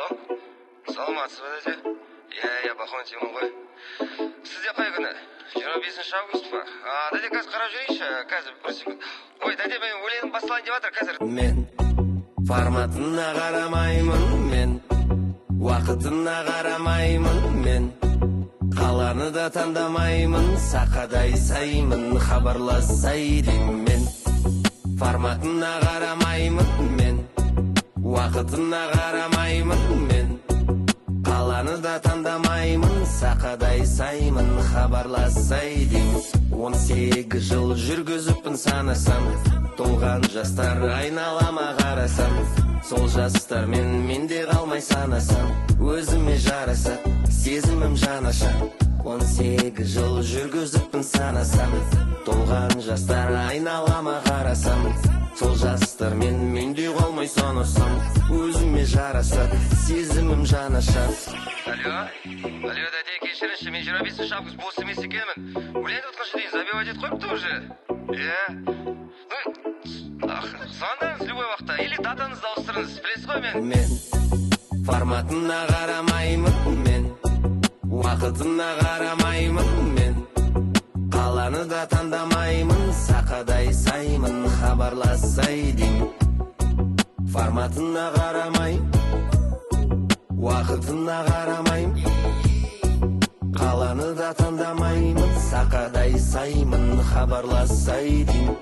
Саламатсыз ба, дәде? Я Бахонтимін ғой. Сізде қай күні? 25 август па? Дәде, қазір қарап жүрейінші, қазір бір секунд. Ой, дәде, мен өлеңім басталайын деп жатыр қазір. Мен форматына қарамаймын, мен уақытына қарамаймын, мен қаланы да таңдамаймын, сақадай саймын, хабарласай деймін. Мен форматына қарамаймын, мен уақытына қарамаймын, мен қаланы да таңдамаймын, сақадай саймын, хабарласай деймін. 18 жыл жүргізіппін санасам, толған жастар айналама қарасам, сол жастармен менде қалмай санасам, өзіме жараса сезімім жанаша. 18 жыл жүргізіппін санасам, толған жастар айналама қарасам, сол жастармен менде қалмай санасам, өзіме жараса сезімім жанаша. Алло, дәде, кешіріңізші, мен 25 август бос емес екенмін. Өлеңді отқанша дейін забивать етіп қойыпты уже. Звондаңыз любой уақытта, или датаңызды ауыстырыңыз, білесіз ғой мен. Мен форматына қарамаймын, мен уақытына қарамаймын, мен қаланы да таңдамаймын, сақадай саймын, хабарласай деймін. Форматына қарамаймын, уақытына қарамаймын, қаланы да таңдамаймын, сақадай саймын, хабарласай деймін.